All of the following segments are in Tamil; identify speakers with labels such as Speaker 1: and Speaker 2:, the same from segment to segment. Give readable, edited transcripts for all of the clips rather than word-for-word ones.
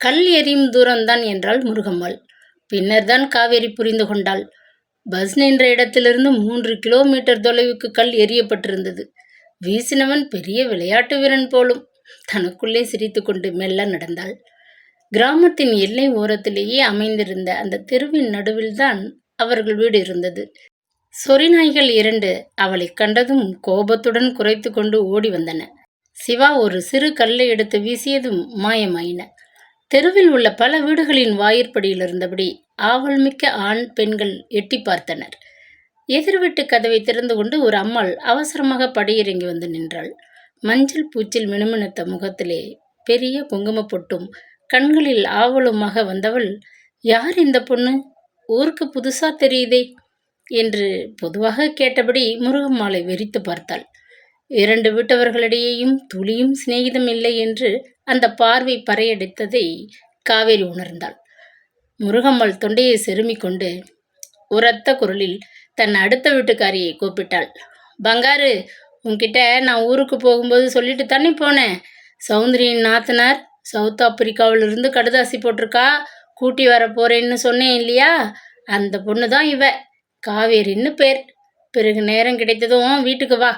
Speaker 1: கல் எறியும் தூரம்தான் என்றாள் முருகம்மாள். பின்னர்தான் காவேரி புரிந்து கொண்டாள். பஸ் நின்ற இடத்திலிருந்து 3 கிலோமீட்டர் தொலைவுக்கு கல் எறியப்பட்டிருந்தது. வீசினவன் பெரிய விளையாட்டு வீரன் போலும். தனக்குள்ளே சிரித்து கொண்டு மெல்ல நடந்தாள். கிராமத்தின் எல்லை ஓரத்திலேயே அமைந்திருந்த அந்த தெருவின் நடுவில்தான் அவர்கள் வீடு இருந்தது. சொறிநாய்கள் 2 அவளை கண்டதும் கோபத்துடன் குரைத்து கொண்டு ஓடி வந்தன. சிவா ஒரு சிறு கல்லை எடுத்து வீசியதும் மாயமாயின. தெருவில் உள்ள பல வீடுகளின் வாயிற்படியில் இருந்தபடி ஆவல் மிக்க ஆண் பெண்கள் எட்டி பார்த்தனர். எதிர்வீட்டு கதவை திறந்து கொண்டு ஒரு அம்மாள் அவசரமாக படியிறங்கி வந்து நின்றாள். மஞ்சள் பூச்சில் மினுமினுத்த முகத்திலே பெரிய குங்கும பொட்டும் கண்களில் ஆவலுமாக வந்தவள், யார் இந்த பொண்ணு? ஊருக்கு புதுசா தெரியுதே என்று பொதுவாக கேட்டபடி முருகம்மாளை வெறித்து பார்த்தாள். 2 வீட்டவர்களிடையேயும் துளியும் சிநேகிதம் இல்லை என்று அந்த பார்வை பறையடித்ததை காவேரி உணர்ந்தாள். முருகம்மாள் தொண்டையை செருமிக் கொண்டு உரத்த குரலில் தன் அடுத்த வீட்டுக்காரியை கூப்பிட்டாள். பங்காரு, உன்கிட்ட நான் ஊருக்கு போகும்போது சொல்லிட்டு தானே போனேன். சௌந்தரியின் நாத்தனார் சவுத் ஆப்பிரிக்காவிலிருந்து கடுதாசி போட்டிருக்கா, கூட்டி வர போறேன்னு சொன்னேன் இல்லையா? அந்த பொண்ணு தான் இவ, காவேரின்னு பேர். பிறகு நேரம் கிடைத்ததும் வீட்டுக்கு வா,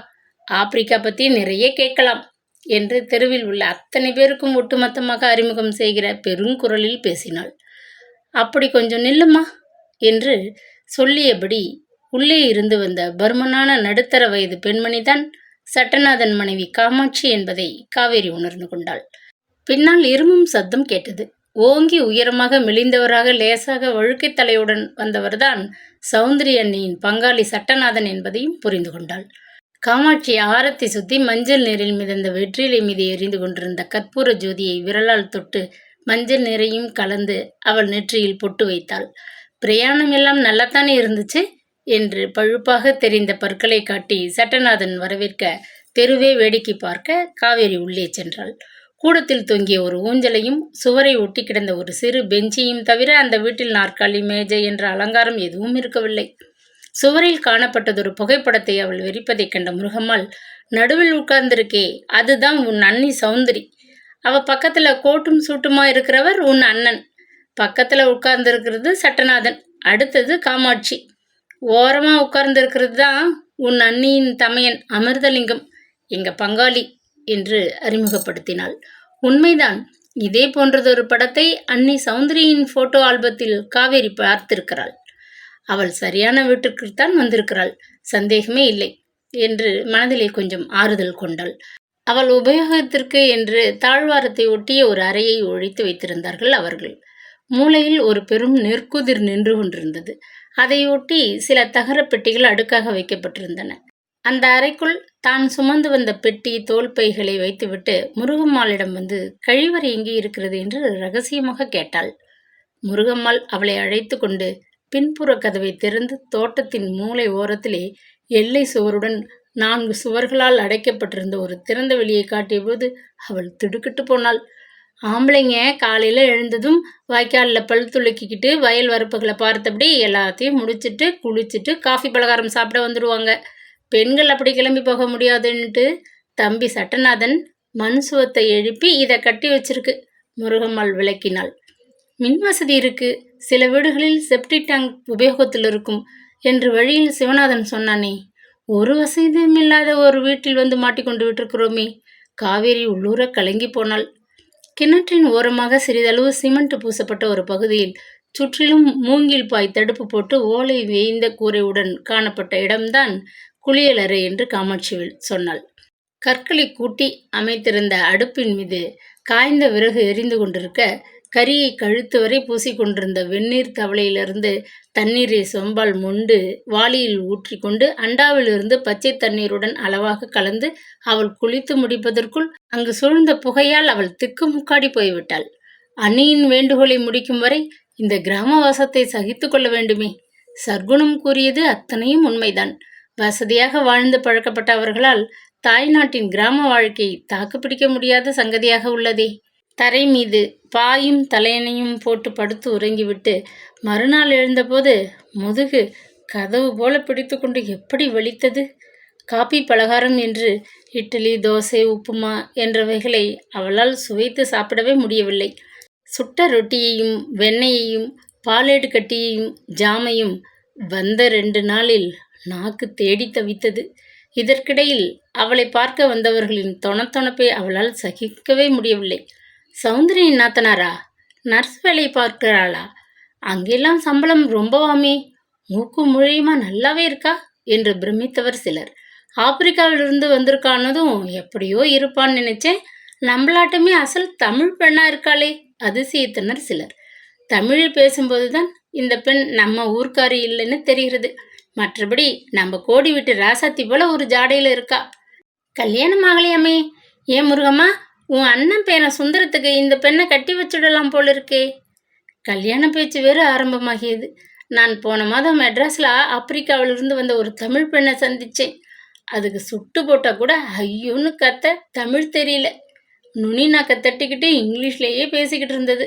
Speaker 1: ஆப்பிரிக்கா பற்றி நிறைய கேட்கலாம் என்று தெருவில் உள்ள அத்தனை பேருக்கும் ஒட்டுமொத்தமாக அறிமுகம் செய்கிற பெருங்குரலில் பேசினாள். அப்படி கொஞ்சம் நில்லுமா என்று சொல்லியபடி உள்ளே இருந்து வந்த பர்மனான நடுத்தர வயது பெண்மணிதான் சட்டநாதன் மனைவி காமாட்சி என்பதை காவேரி உணர்ந்து கொண்டாள். பின்னால் இருமும் சத்தம் கேட்டது. ஓங்கி உயரமாக மெலிந்தவராக லேசாக வழுக்கை தலையுடன் வந்தவர்தான் சௌந்தரி அண்ணியின் பங்காளி சட்டநாதன் என்பதையும் புரிந்து கொண்டாள். காமாட்சி ஆரத்தி சுத்தி மஞ்சள் நீரில் மிதந்த வெற்றிலை மீது எரிந்து கொண்டிருந்த கற்பூர ஜோதியை விரலால் தொட்டு மஞ்சள் நீரையும் கலந்து அவள் நெற்றியில் பொட்டு வைத்தாள். பிரயாணம் எல்லாம் நல்லாத்தானே இருந்துச்சு என்று பழுப்பாக தெரிந்த பற்களை காட்டி சட்டநாதன் வரவேற்க தெருவே வேடிக்கை பார்க்க காவேரி உள்ளே சென்றாள். கூடத்தில் தொங்கிய ஒரு ஊஞ்சலையும் சுவரை ஒட்டி கிடந்த ஒரு சிறு பெஞ்சையும் தவிர அந்த வீட்டில் நாற்காலி, மேஜை என்ற அலங்காரம் எதுவும் இருக்கவில்லை. சுவரில் காணப்பட்டதொரு புகைப்படத்தை அவள் வெறிப்பதைக் கண்ட முருகம்மாள், நடுவில் உட்கார்ந்திருக்கே, அதுதான் உன் அண்ணி சௌந்தரி. அவ பக்கத்துல கோட்டும் சூட்டுமா இருக்கிறவர் உன் அண்ணன். பக்கத்துல உட்கார்ந்திருக்கிறது சட்டநாதன். அடுத்தது காமாட்சி. ஓரமா உட்கார்ந்திருக்கிறது தான் உன் அண்ணியின் தமையன் அமிர்தலிங்கம், எங்க பங்காளி என்று அறிமுகப்படுத்தினாள். உண்மைதான். இதே போன்றதொரு படத்தை அண்ணி சௌந்தரியின் போட்டோ ஆல்பத்தில் காவேரி பார்த்திருக்கிறாள். அவள் சரியான வீட்டிற்குத்தான் வந்திருக்கிறாள், சந்தேகமே இல்லை என்று மனதிலே கொஞ்சம் ஆறுதல் கொண்டாள். அவள் உபயோகத்திற்கு என்று தாழ்வாரத்தை ஒட்டிய ஒரு அறையை ஒழித்து வைத்திருந்தார்கள் அவர்கள். மூலையில் ஒரு பெரும் நெற்குதிர் நின்று கொண்டிருந்தது. அதை ஒட்டி சில தகர பெட்டிகள் அடுக்காக வைக்கப்பட்டிருந்தன. அந்த அறைக்குள் தான் சுமந்து வந்த பெட்டி, தோல்பைகளை வைத்துவிட்டு முருகம்மாளிடம் வந்து கழிவறை எங்கே இருக்கிறது என்று ரகசியமாக கேட்டாள். முருகம்மாள் அவளை அழைத்து கொண்டு பின்புற கதவை திறந்து தோட்டத்தின் மூளை ஓரத்திலே எல்லை சுவருடன் 4 சுவர்களால் அடைக்கப்பட்டிருந்த ஒரு திறந்த வெளியை காட்டியபோது அவள் திடுக்கிட்டு போனாள். ஆம்பளைங்க காலையில் எழுந்ததும் வாய்க்காலில் பல் துளக்கிக்கிட்டு வயல் வரப்புகளை பார்த்தபடி எல்லாத்தையும் முடிச்சுட்டு குளிச்சுட்டு காஃபி பலகாரம் சாப்பிட வந்துடுவாங்க. பெண்கள் அப்படி கிளம்பி போக முடியாதுன்னுட்டு தம்பி சட்டநாதன் மண் சுவத்தை எழுப்பி இதை கட்டி வச்சிருக்கு, முருகம்மாள் விளக்கினாள். மின் வசதி இருக்கு, சில வீடுகளில் செப்டிக் டேங்க் உபயோகத்தில் இருக்கும் என்று வழியில் சிவநாதன் சொன்னானே. ஒரு வசதியும் இல்லாத ஒரு வீட்டில் வந்து மாட்டிக்கொண்டு விட்டிருக்கிறோமே. காவேரி உள்ளூர கலங்கி போனாள். கிணற்றின் ஓரமாக சிறிதளவு சிமெண்ட் பூசப்பட்ட ஒரு பகுதியில் சுற்றிலும் மூங்கில் பாய் தடுப்பு போட்டு ஓலை வேய்ந்த கூரையுடன் காணப்பட்ட இடம்தான் குளியலறை என்று காமாட்சி சொன்னாள். கற்களை கூட்டி அமைத்திருந்த அடுப்பின் மீது காய்ந்த விறகு எரிந்து கொண்டிருக்க, கரியை கழுத்து வரை பூசிக்கொண்டிருந்த வெந்நீர் தவளையிலிருந்து தண்ணீரை சொம்பால் மொண்டு வாளியில் ஊற்றி கொண்டு அண்டாவிலிருந்து பச்சை தண்ணீருடன் அளவாக கலந்து அவள் குளித்து முடிப்பதற்குள் அங்கு சூழ்ந்த புகையால் அவள் திக்குமுக்காடி போய்விட்டாள். அண்ணியின் வேண்டுகோளை முடிக்கும் வரை இந்த கிராமவாசத்தை சகித்து கொள்ள வேண்டுமே. சர்க்குணம் கூறியது அத்தனையும் உண்மைதான். வசதியாக வாழ்ந்து பழக்கப்பட்ட அவர்களால் தாய்நாட்டின் கிராம வாழ்க்கை தாக்குப்பிடிக்க முடியாத சங்கதியாக உள்ளதே. தரை மீது பாயும் தலையணையும் போட்டு படுத்து உறங்கிவிட்டு மறுநாள் எழுந்தபோது முதுகு கதவு போல பிடித்து கொண்டு எப்படி வலித்தது. காப்பி பலகாரம் என்று இட்லி, தோசை, உப்புமா என்றவைகளை அவளால் சுவைத்து சாப்பிடவே முடியவில்லை. சுட்ட ரொட்டியையும் வெண்ணெயையும் பாலேடு கட்டியையும் ஜாமையும் வந்த 2 நாளில் நாக்கு தேடி தவித்தது. இதற்கிடையில் அவளை பார்க்க வந்தவர்களின் தொணத்தொணப்பை அவளால் சகிக்கவே முடியவில்லை. சௌந்தரியின் நாத்தனாரா? நர்ஸ் வேலை பார்க்கிறாளா? அங்கெல்லாம் சம்பளம் ரொம்பவாமே, மூக்கு முழியுமா நல்லாவே இருக்கா என்று பிரமித்தவர் சிலர். ஆப்பிரிக்காவிலிருந்து வந்திருக்கானதும் எப்படியோ இருப்பான்னு நினைச்சேன், நம்மளாட்டமே அசல் தமிழ் பெண்ணா இருக்காளே, அதிசயித்தனர் சிலர். தமிழில் பேசும்போதுதான் இந்த பெண் நம்ம ஊர்க்காரி இல்லைன்னு தெரிகிறது. மற்றபடி நம்ம கோடி விட்டு ராசாத்தி போல ஒரு ஜாடையில இருக்கா. கல்யாணம் ஆகலையாமே? ஏன் முருகம்மா, உன் அண்ணன் பேரன் சுந்தரத்துக்கு இந்த பெண்ணை கட்டி வச்சுடலாம் போல இருக்கே. கல்யாண பேச்சு வேறு ஆரம்பமாகியது. நான் போன மாதம் மெட்ராஸில் ஆப்பிரிக்காவிலிருந்து வந்த ஒரு தமிழ் பெண்ணை சந்தித்தேன். அதுக்கு சுட்டு போட்டால் கூட ஐயோன்னு கத்த தமிழ் தெரியல. நுனி நாக்க தட்டிக்கிட்டு இங்கிலீஷ்லேயே பேசிக்கிட்டு இருந்தது.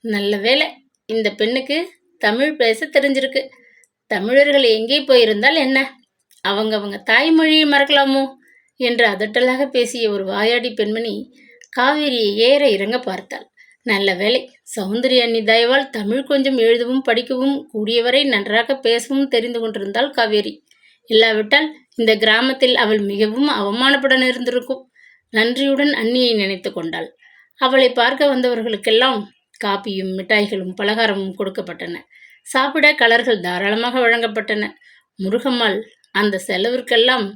Speaker 1: நல்ல வேளை இந்த பெண்ணுக்கு தமிழ் பேச தெரிஞ்சிருக்கு. தமிழர்கள் எங்கே போயிருந்தால் என்ன, அவங்க தாய்மொழியை மறக்கலாமோ என்று அதட்டலாக பேசிய ஒரு வாயாடி பெண்மணி காவேரியை ஏற இறங்க பார்த்தாள். நல்ல வேளை சௌந்தரி அண்ணி தயவால் தமிழ் கொஞ்சம் எழுதவும் படிக்கவும் கூடியவரை நன்றாக பேசவும் தெரிந்து கொண்டிருந்தாள் காவேரி. இல்லாவிட்டால் இந்த கிராமத்தில் அவள் மிகவும் அவமானப்பட இருந்திருக்கும். நன்றியுடன் அண்ணியை நினைத்து கொண்டாள். அவளை பார்க்க வந்தவர்களுக்கெல்லாம் காப்பியும் மிட்டாய்களும் பலகாரமும் கொடுக்கப்பட்டன. சாப்பிட கலர்கள் தாராளமாக வழங்கப்பட்டன. முருகம்மாள் அந்த செலவிற்கெல்லாம்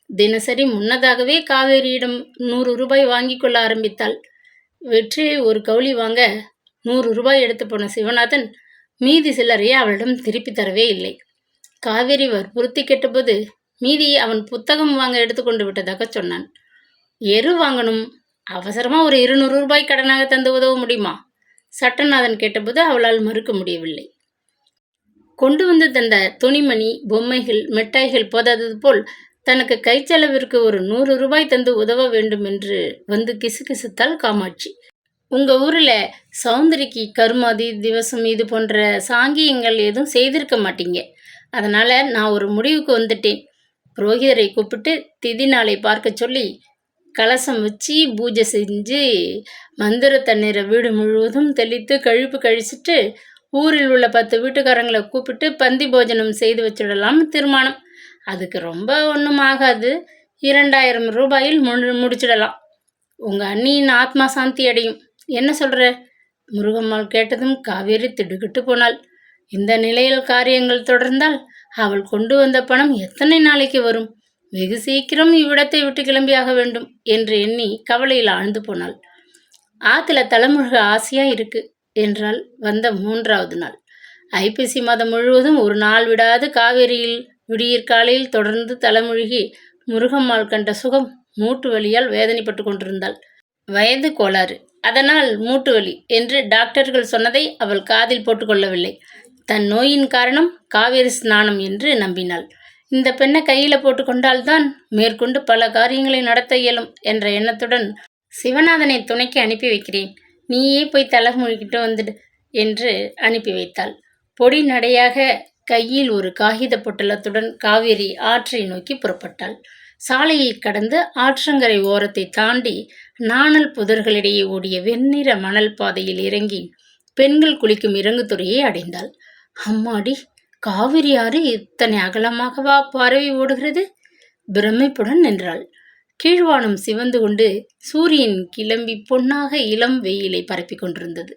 Speaker 1: தினசரி முன்னதாகவே காவேரியிடம் 100 ரூபாய் வாங்கி கொள்ள ஆரம்பித்தாள். வெற்றியை ஒரு கவுளி வாங்க 100 ரூபாய் எடுத்து போன சிவநாதன் மீதி சிலரையே அவளிடம் திருப்பி தரவே இல்லை. காவேரி வற்புறுத்தி கேட்டபோது மீதியை அவன் புத்தகம் வாங்க எடுத்துக்கொண்டு விட்டதாக சொன்னான். எரு வாங்கணும், அவசரமா ஒரு 200 ரூபாய் கடனாக தந்து உதவ முடியுமா? சட்டநாதன் கேட்டபோது அவளால் மறுக்க முடியவில்லை. கொண்டு வந்து தந்த துணிமணி, பொம்மைகள், மிட்டாய்கள் போதாதது போல் தனக்கு கைச்செலவிற்கு ஒரு 100 ரூபாய் தந்து உதவ வேண்டும் என்று வந்து கிசுகிசுத்தாள் காமாட்சி. உங்க ஊர்ல சௌந்தரிக்கு கருமாதி திவசம் இது போன்ற சாங்கியங்கள் எதுவும் செய்திருக்க மாட்டீங்க. அதனால நான் ஒரு முடிவுக்கு வந்துட்டேன். புரோகிதரை கூப்பிட்டு திதி நாளை பார்க்க சொல்லி கலசம் வச்சு பூஜை செஞ்சு மந்திர தண்ணீரை வீடு முழுவதும் தெளித்து கழிப்பு கழிச்சிட்டு ஊரில் உள்ள 10 வீட்டுக்காரங்களை கூப்பிட்டு பந்தி போஜனம் செய்து வச்சிடலாம்னு தீர்மானம். அதுக்கு ரொம்ப ஒன்றும் ஆகாது, 2000 ரூபாயில் முடிச்சிடலாம். உங்கள் அண்ணியின் ஆத்மா சாந்தி அடையும். என்ன சொல்கிற? முருகம்மாள் கேட்டதும் காவேரி திடுக்கிட்டு போனாள். இந்த நிலையில் காரியங்கள் தொடர்ந்தால் அவள் கொண்டு வந்த பணம் எத்தனை நாளைக்கு வரும்? வெகு சீக்கிரம் இவ்விடத்தை விட்டு கிளம்பியாக வேண்டும் என்று எண்ணி கவலையில் ஆழ்ந்து போனாள். ஆற்றுல தலைமுழுக ஆசையாக இருக்கு என்றால் வந்த 3வது நாள். ஐப்பசி மாதம் முழுவதும் ஒரு நாள் விடாது காவேரியில் விடியற்காலையில் தொடர்ந்து தலைமுழுகி முருகம்மாள் கண்ட சுகம் மூட்டு வலியால் வேதனைப்பட்டு கொண்டிருந்தாள். வயது கோளாறு, அதனால் மூட்டு வலி என்று டாக்டர்கள் சொன்னதை அவள் காதில் போட்டுக்கொள்ளவில்லை. தன் நோயின் காரணம் காவேரி ஸ்நானம் என்று நம்பினாள். இந்த பெண்ணை கையில் போட்டுக்கொண்டால்தான் மேற்கொண்டு பல காரியங்களை நடத்த இயலும் என்ற எண்ணத்துடன் சிவநாதனை துணைக்கு அனுப்பி வைக்கிறேன், நீயே போய் தலை முழுகிட்டு வந்துடு என்று அனுப்பி வைத்தாள். பொடி நடையாக கையில் ஒரு காகித பொட்டலத்துடன் காவேரி ஆற்றை நோக்கி புறப்பட்டாள். சாலையை கடந்து ஆற்றங்கரை ஓரத்தை தாண்டி நாணல் புதர்களிடையே ஓடிய வெண்ணிற மணல் பாதையில் இறங்கி பெண்கள் குளிக்கும் இறங்குதுறையை அடைந்தாள். அம்மாடி, காவிரி ஆறு இத்தனை அகலமாகவா பரவி ஓடுகிறது? பிரமிப்புடன் நின்றாள். கீழ்வானம் சிவந்து கொண்டு சூரியன் கிளம்பி பொன்னாக இளம் வெயிலை பரப்பி கொண்டிருந்தது.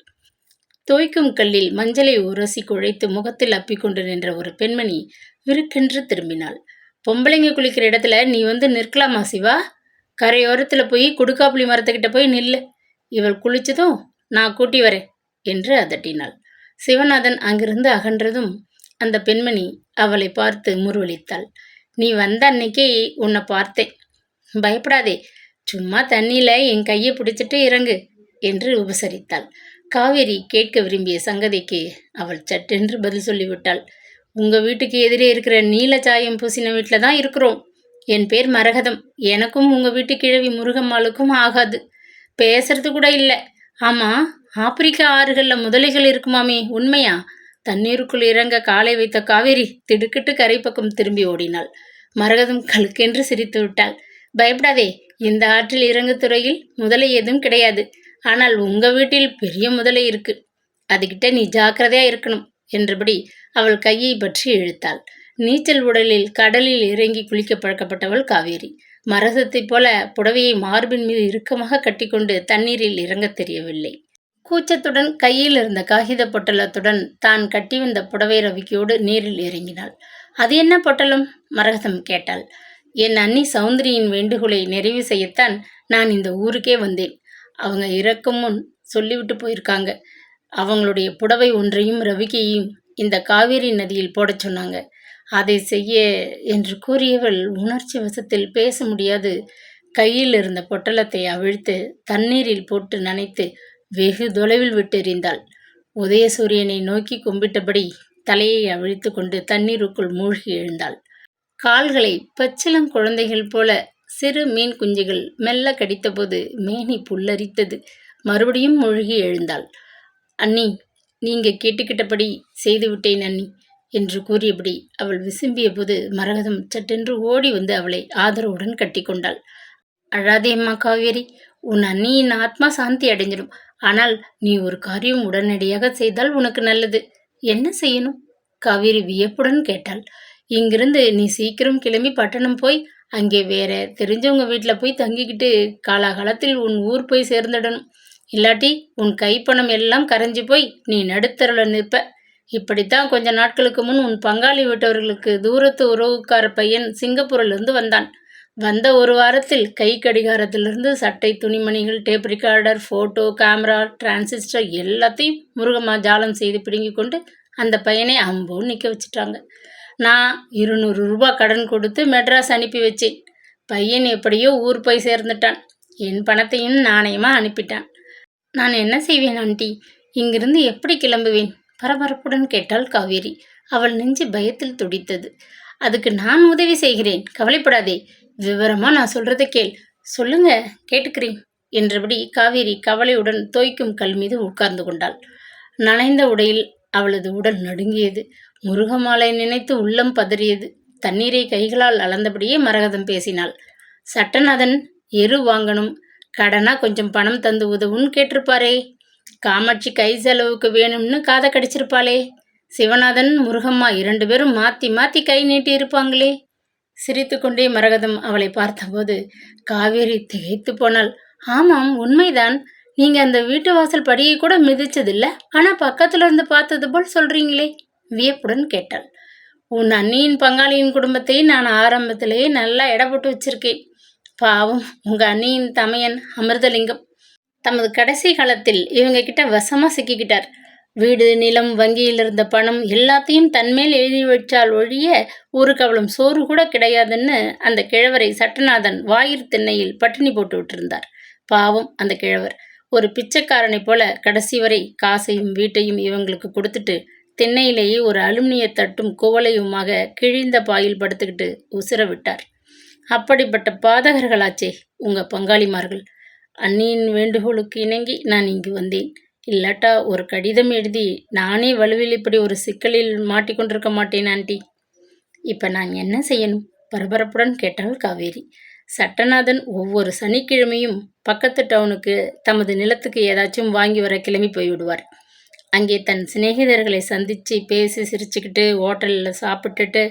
Speaker 1: தோய்க்கும் கல்லில் மஞ்சளை உரசி குழைத்து முகத்தில் அப்பிக்கொண்டு நின்ற ஒரு பெண்மணி விருக்கென்று திரும்பினாள். பொம்பளைங்க குளிக்கிற இடத்துல நீ வந்து நிற்கலாமா சிவா? கரையோரத்தில் போய் குடுக்காப்புளி மரத்துக்கிட்ட போய் நில்லு. இவள் குளிச்சதும் நான் கூட்டி வரேன் என்று அதட்டினாள். சிவநாதன் அங்கிருந்து அகன்றதும் அந்த பெண்மணி அவளை பார்த்து முறுவலித்தாள். நீ வந்த அன்னைக்கே உன்னை பார்த்தேன், பயப்படாதே, சும்மா தண்ணியில் என் கையை பிடிச்சிட்டு இறங்கு என்று உபசரித்தாள். காவேரி கேட்க விரும்பிய சங்கதிக்கு அவள் சட்டென்று பதில் சொல்லிவிட்டாள். உங்கள் வீட்டுக்கு எதிரே இருக்கிற நீல சாயம் பூசின வீட்டில் தான் இருக்கிறோம். என் பேர் மரகதம். எனக்கும் உங்கள் வீட்டு கிழவி முருகம்மாளுக்கும் ஆகாது, பேசுறது கூட இல்லை. ஆமாம், ஆப்பிரிக்கா ஆறுகளில் முதலைகள் இருக்குமாமே, உண்மையா? தண்ணீருக்குள் இறங்க காலை வைத்த காவேரி திடுக்கிட்டு கரை பக்கம் திரும்பி ஓடினாள். மரகதம் கழுக்கென்று சிரித்து விட்டாள். பயப்படாதே, இந்த ஆற்றில் இறங்கு துறையில் முதலை எதுவும் கிடையாது. ஆனால் உங்கள் வீட்டில் பெரிய முதலை இருக்கு, அதுகிட்ட நீ ஜாக்கிரதையா இருக்கணும் என்றபடி அவள் கையை பற்றி இழுத்தாள். நீச்சல் உடலில் கடலில் இறங்கி குளிக்க பழக்கப்பட்டவள் காவேரி. மரகதத்தைப் போல புடவையை மார்பின் மீது இறுக்கமாக கட்டிக்கொண்டு தண்ணீரில் இறங்கத் தெரியவில்லை. கூச்சத்துடன் கையில் இருந்த காகித பொட்டலத்துடன் தான் கட்டி வந்த புடவை ரவிக்கையோடு நீரில் இறங்கினாள். அது என்ன பொட்டலம்? மரகதம் கேட்டாள். என் அண்ணி சௌந்தரியின் வேண்டுகோளை நிறைவு செய்யத்தான் நான் இந்த ஊருக்கே வந்தேன். அவங்க இறக்கும் முன் சொல்லிவிட்டு போயிருக்காங்க. அவங்களுடைய புடவை ஒன்றையும் ரவிக்கையையும் இந்த காவேரி நதியில் போடச் சொன்னாங்க. அதை செய்ய என்று கூறியவள் உணர்ச்சி வசத்தில் பேச முடியாது கையில் இருந்த பொட்டலத்தை அவிழ்த்து தண்ணீரில் போட்டு நனைத்து வெகு தொலைவில் விட்டெறிந்தாள். உதயசூரியனை நோக்கி கும்பிட்டபடி தலையை அவிழ்த்து கொண்டு தண்ணீருக்குள் மூழ்கி எழுந்தாள். கால்களை பச்சிளம் குழந்தைகள் போல சிறு மீன் குஞ்சுகள் மெல்ல கடித்தபோது மேனி புல்லரித்தது. மறுபடியும் மூழ்கி எழுந்தாள். அண்ணி, நீங்க கேட்டுக்கிட்டபடி செய்துவிட்டேன் அண்ணி என்று கூறியபடி அவள் விசும்பிய போது மரகதம் சட்டென்று ஓடி வந்து அவளை ஆதரவுடன் கட்டி கொண்டாள். அழாதேம்மா காவேரி, உன் அண்ணியின் ஆத்மா சாந்தி அடைஞ்சிடும். ஆனால் நீ ஒரு காரியம் உடனடியாக செய்தால் உனக்கு நல்லது. என்ன செய்யணும்? காவேரி வியப்புடன் கேட்டாள். இங்கிருந்து நீ சீக்கிரம் கிளம்பி பட்டணம் போய் அங்கே வேற தெரிஞ்சவங்க வீட்டில் போய் தங்கிக்கிட்டு காலாகாலத்தில் உன் ஊர் போய் சேர்ந்துடணும். இல்லாட்டி உன் கைப்பணம் எல்லாம் கரைஞ்சி போய் நீ நடுத்தருள நிற்ப. இப்படித்தான் கொஞ்ச நாட்களுக்கு முன் உன் பங்காளி வீட்டவர்களுக்கு தூரத்து உறவுக்கார பையன் சிங்கப்பூரிலிருந்து வந்தான். வந்த ஒரு வாரத்தில் கை கடிகாரத்திலிருந்து சட்டை, துணிமணிகள், tape recorder, photo, camera, transistor எல்லாத்தையும் முருகம்மா ஜாலம் செய்து பிடுங்கி கொண்டு அந்த பையனை அம்போன்னு நிற்க வச்சுட்டாங்க. நான் 200 ரூபாய் கடன் கொடுத்து மெட்ராஸ் அனுப்பி வச்சேன். பையன் எப்படியோ ஊர் போய் சேர்ந்துட்டான். என் பணத்தையும் நாணயமாக அனுப்பிட்டான். நான் என்ன செய்வேன் ஆண்டி? இங்கிருந்து எப்படி கிளம்புவேன்? பரபரப்புடன் கேட்டாள் காவேரி. அவள் நெஞ்சு பயத்தில் துடித்தது. அதுக்கு நான் உதவி செய்கிறேன், கவலைப்படாதே. விவரமா நான் சொல்றதை கேள். சொல்லுங்க, கேட்டுக்கிறேன் என்றபடி காவேரி கவலையுடன் தோய்க்கும் கல் மீது உட்கார்ந்து கொண்டாள். நனைந்த உடையில் அவளது உடல் நடுங்கியது. முருகமாலை நினைத்து உள்ளம் பதறியது. தண்ணீரை கைகளால் அளந்தபடியே மரகதம் பேசினாள். சட்டநாதன் எரு வாங்கணும், கடனா கொஞ்சம் பணம் தந்து உதவுன்னு கேட்டிருப்பாரே. காமாட்சி கை செலவுக்கு வேணும்னு காதை கடிச்சிருப்பாளே. சிவநாதன், முருகம்மா 2 பேரும் மாற்றி மாற்றி கை நீட்டி இருப்பாங்களே. சிரித்து கொண்டே மரகதம் அவளை பார்த்தபோது காவேரி திகைத்து போனாள். ஆமாம், உண்மைதான். நீங்கள் அந்த வீட்டு வாசல் படியை கூட மிதிச்சதில்ல, ஆனால் பக்கத்துல இருந்து பார்த்தது போல் சொல்கிறீங்களே. வியப்புடன் கேட்டாள். உன் அண்ணியின் பங்காளியின் குடும்பத்தை நான் ஆரம்பத்திலேயே நல்லா எடை போட்டு வச்சிருக்கேன். பாவம், உங்கள் அண்ணியின் தமையன் அமிர்தலிங்கம் தமது கடைசி காலத்தில் இவங்க கிட்ட வசமாக சிக்கிக்கிட்டார். வீடு, நிலம், வங்கியில் இருந்த பணம் எல்லாத்தையும் தன்மேல் எழுதி வச்சால் ஒழிய ஒரு கவலம் சோறு கூட கிடையாதுன்னு அந்த கிழவரை சட்டநாதன் வாயிற் திண்ணையில் பட்டினி போட்டு விட்டிருந்தார். பாவம் அந்த கிழவர் ஒரு பிச்சைக்காரனை போல கடைசி வரை காசையும் வீட்டையும் இவங்களுக்கு கொடுத்துட்டு திண்ணையிலேயே ஒரு அலுமினிய தட்டும் குவளையுமாக கிழிந்த பாயில் படுத்துக்கிட்டு உசிர விட்டார். அப்படிப்பட்ட பாதகர்களாச்சே உங்க பங்காளிமார்கள். அண்ணியின் வேண்டுகோளுக்கு இணங்கி நான் இங்கு வந்தேன். இல்லாட்டா ஒரு கடிதம் எழுதி நானே வலுவில் இப்படி ஒரு சிக்கலில் மாட்டிக்கொண்டிருக்க மாட்டேன் ஆண்டி. இப்போ நான் என்ன செய்யணும்? பரபரப்புடன் கேட்டாள் காவேரி. சட்டநாதன் ஒவ்வொரு சனிக்கிழமையும் பக்கத்து டவுனுக்கு தமது நிலத்துக்கு ஏதாச்சும் வாங்கி வர கிளம்பி போய்விடுவார். அங்கே தன் சிநேகிதர்களை சந்தித்து பேசி சிரிச்சுக்கிட்டு ஹோட்டலில் சாப்பிட்டுட்டு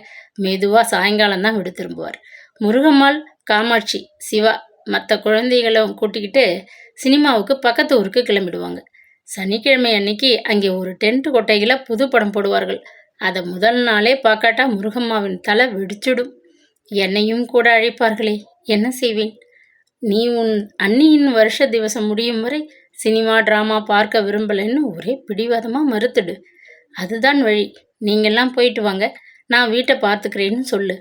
Speaker 1: மெதுவாக சாயங்காலம் தான் விடு திரும்புவார். முருகம்மாள், காமாட்சி, சிவா மற்ற குழந்தைகளும் கூட்டிக்கிட்டு சினிமாவுக்கு பக்கத்து ஊருக்கு கிளம்பிடுவாங்க. சனிக்கிழமை அன்னைக்கு அங்கே ஒரு டென்ட் கொட்டையில் புது படம் போடுவார்கள். அதை முதல் நாளே பார்க்காட்டா முருகம்மாவின் தலை வெடிச்சிடும். என்னையும் கூட அழைப்பார்களே, என்ன செய்வேன்? நீ உன் அண்ணியின் வருஷ திவசம் முடியும் வரை சினிமா டிராமா பார்க்க விரும்பலைன்னு ஒரே பிடிவாதமாக மறுத்துடு. அதுதான் வழி. நீங்கள்லாம் போயிட்டு வாங்க, நான் வீட்டை பார்த்துக்கிறேன்னு சொல்லு.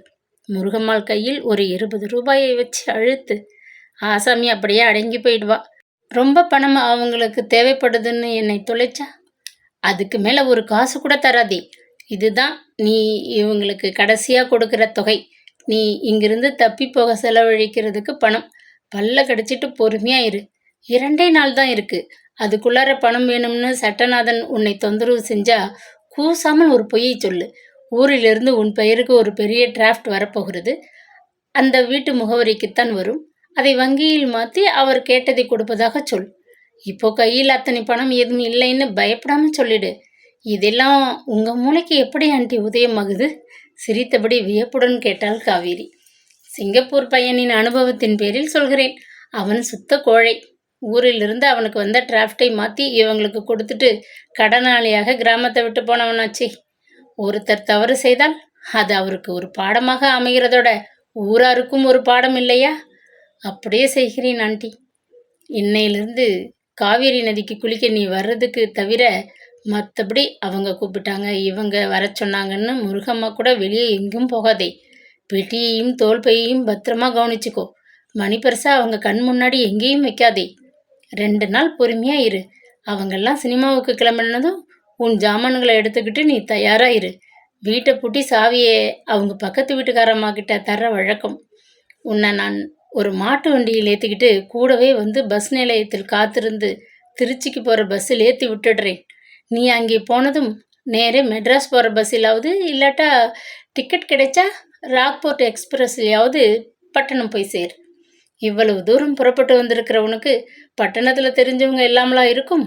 Speaker 1: முருகம்மாள் கையில் ஒரு 20 ரூபாயை வச்சு அழுத்து. ஆசாமி அப்படியே அடங்கி போயிடுவா. ரொம்ப பணம் அவங்களுக்கு தேவைப்படுதுன்னு என்னை தொலைச்சா அதுக்கு மேலே ஒரு காசு கூட தராதே. இதுதான் நீ இவங்களுக்கு கடைசியாக கொடுக்குற தொகை. நீ இங்கிருந்து தப்பி போக செலவழிக்கிறதுக்கு பணம். பல்ல கடிச்சிட்டு பொறுமையாக இரு. 2 நாள் தான் இருக்குது. அதுக்குள்ளார பணம் வேணும்னு சட்டநாதன் உன்னை தொந்தரவு செஞ்சா கூசாமல் ஒரு பொய்யை சொல்லு. ஊரிலிருந்து உன் பெயருக்கு ஒரு பெரிய டிராஃப்ட் வரப்போகிறது. அந்த வீட்டு முகவரிக்குத்தான் வரும். அதை வங்கியில் மாற்றி அவர் கேட்டதை கொடுப்பதாக சொல். இப்போ கையில் அத்தனை பணம் எதுவும் இல்லைன்னு பயப்படாம சொல்லிடு. இதெல்லாம் உங்க மூளைக்கு எப்படி ஆண்டி உதயமாகுது? சிரித்தபடி வியப்புடன் கேட்டாள் காவேரி. சிங்கப்பூர் பையனின் அனுபவத்தின் பேரில் சொல்கிறேன். அவன் சுத்த கோழை. ஊரிலிருந்து அவனுக்கு வந்த டிராஃப்டை மாற்றி இவங்களுக்கு கொடுத்துட்டு கடனாளியாக கிராமத்தை விட்டு போனவனாச்சே. ஒருத்தர் தவறு செய்தால் அது அவருக்கு ஒரு பாடமாக அமைகிறதோட ஊராருக்கும் ஒரு பாடம் இல்லையா? அப்படியே செய்கிறேன் ஆண்டி. இன்னையிலிருந்து காவேரி நதிக்கு குளிக்க நீ வர்றதுக்கு தவிர மற்றபடி அவங்க கூப்பிட்டாங்க இவங்க வர சொன்னாங்கன்னு முருகம்மா கூட வெளியே எங்கும் போகாதே. பெட்டியையும் தோல் பையையும் பத்திரமா கவனிச்சுக்கோ. மணிப்பரிசா அவங்க கண் முன்னாடி எங்கேயும் வைக்காதே. 2 நாள் பொறுமையா இரு. அவங்கெல்லாம் சினிமாவுக்கு கிளம்பினதும் உன் ஜாமான்களை எடுத்துக்கிட்டு நீ தயாரா இரு. வீட்டை பூட்டி சாவியை அவங்க பக்கத்து வீட்டுக்காரம்மா கிட்ட தர்ற வழக்கம். உன்னை நான் ஒரு மாட்டு வண்டியில் ஏற்றிக்கிட்டு கூடவே வந்து பஸ் நிலையத்தில் காத்திருந்து திருச்சிக்கு போகிற பஸ்ஸில் ஏற்றி விட்டுடுறேன். நீ அங்கே போனதும் நேரே மெட்ராஸ் போகிற பஸ்ஸிலாவது இல்லாட்டா டிக்கெட் கிடைச்சா ராக்போர்ட் எக்ஸ்பிரஸ்லையாவது பட்டணம் போய் சேர். இவ்வளவு தூரம் புறப்பட்டு வந்திருக்கிறவனுக்கு பட்டணத்தில் தெரிஞ்சவங்க இல்லாமலா இருக்கும்?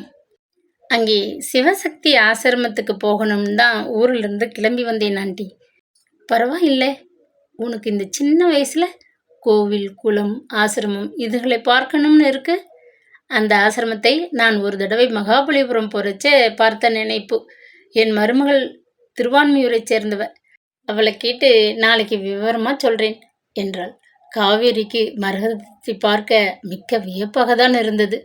Speaker 1: அங்கே சிவசக்தி ஆசிரமத்துக்கு போகணும்னு தான் ஊர்லேருந்து கிளம்பி வந்தேன் ஆண்டி. பரவாயில்லை, உனக்கு இந்த சின்ன வயசில் கோவில், குளம், ஆசிரமம் இதுகளை பார்க்கணும்னு இருக்கு. அந்த ஆசிரமத்தை நான் ஒரு தடவை மகாபலிபுரம் போகிறச்சே பார்த்த நினைப்பு. என் மருமகள் திருவான்மியூரை சேர்ந்தவ. அவளை கேட்டு நாளைக்கு விவரமாக சொல்கிறேன் என்றாள். காவேரிக்கு மரகதத்தை பார்க்க மிக்க வியப்பாக தான் இருந்தது.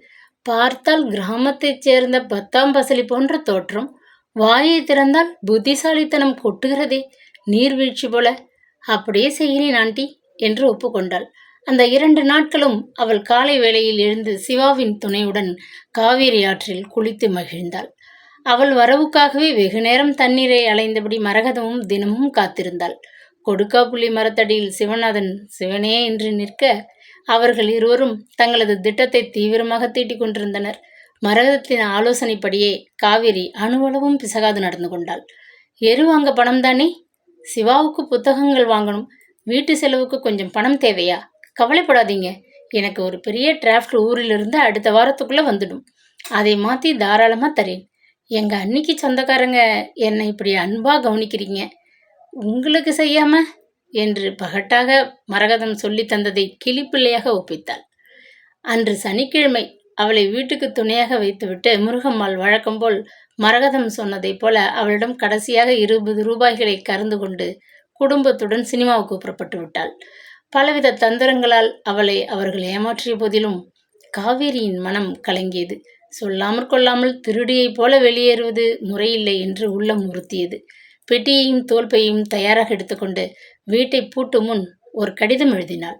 Speaker 1: பார்த்தால் கிராமத்தைச் சேர்ந்த 10ஆம் பசலி போன்ற தோற்றம். வாயை திறந்தால் புத்திசாலித்தனம் கொட்டுகிறதே, நீர்வீழ்ச்சி போல. அப்படியே செய்கிறேன் ஆண்டி என்று ஒப்புக்கொண்டாள். அந்த 2 நாட்களும் அவள் காலை வேளையில் எழுந்து சிவாவின் துணையுடன் காவேரி ஆற்றில் குளித்து மகிழ்ந்தாள். அவள் வரவுக்காகவே வெகு நேரம் தண்ணீரை அலைந்தபடி மரகதமும் தினமும் காத்திருந்தாள். கொடுக்காப்புள்ளி மரத்தடியில் சிவநாதன் சிவனே என்று நிற்க அவர்கள் இருவரும் தங்களது திட்டத்தை தீவிரமாக தீட்டிக் கொண்டிருந்தனர். மரகதத்தின் ஆலோசனைப்படியே காவேரி அணுவளவும் பிசகாது நடந்து கொண்டாள். எரு வாங்க பணம் தானே? சிவாவுக்கு புத்தகங்கள் வாங்கணும். வீட்டு செலவுக்கு கொஞ்சம் பணம் தேவையா? கவலைப்படாதீங்க. எனக்கு ஒரு பெரிய டிராஃப்ட் ஊரிலிருந்து அடுத்த வாரத்துக்குள்ளே வந்துடும். அதை மாற்றி தாராளமாக தரேன். எங்கள் அன்னிக்கு சொந்தக்காரங்க என்னை இப்படி அன்பாக கவனிக்கிறீங்க, உங்களுக்கு செய்யாம என்று பகட்டாக மரகதம் சொல்லி தந்ததை கிளிப்பிள்ளையாக ஒப்பித்தாள். அன்று சனிக்கிழமை அவளை வீட்டுக்கு துணையாக வைத்துவிட்டு முருகம்மாள் வழக்கம் போல் மரகதம் சொன்னதைப் போல அவளிடம் கடைசியாக 20 ரூபாய்களை கறந்து கொண்டு குடும்பத்துடன் சினிமாவுக்கு புறப்பட்டு விட்டாள். பலவித தந்திரங்களால் அவளை அவர்கள் ஏமாற்றிய போதிலும் காவேரியின் மனம் கலங்கியது. சொல்லாமற் கொள்ளாமல் திருடியைப் போல வெளியேறுவது முறையில்லை என்று உள்ளம் உறுத்தியது. பெட்டியையும் தோல்பையும் தயாராக எடுத்துக்கொண்டு வீட்டை பூட்டும் முன் ஒரு கடிதம் எழுதினாள்.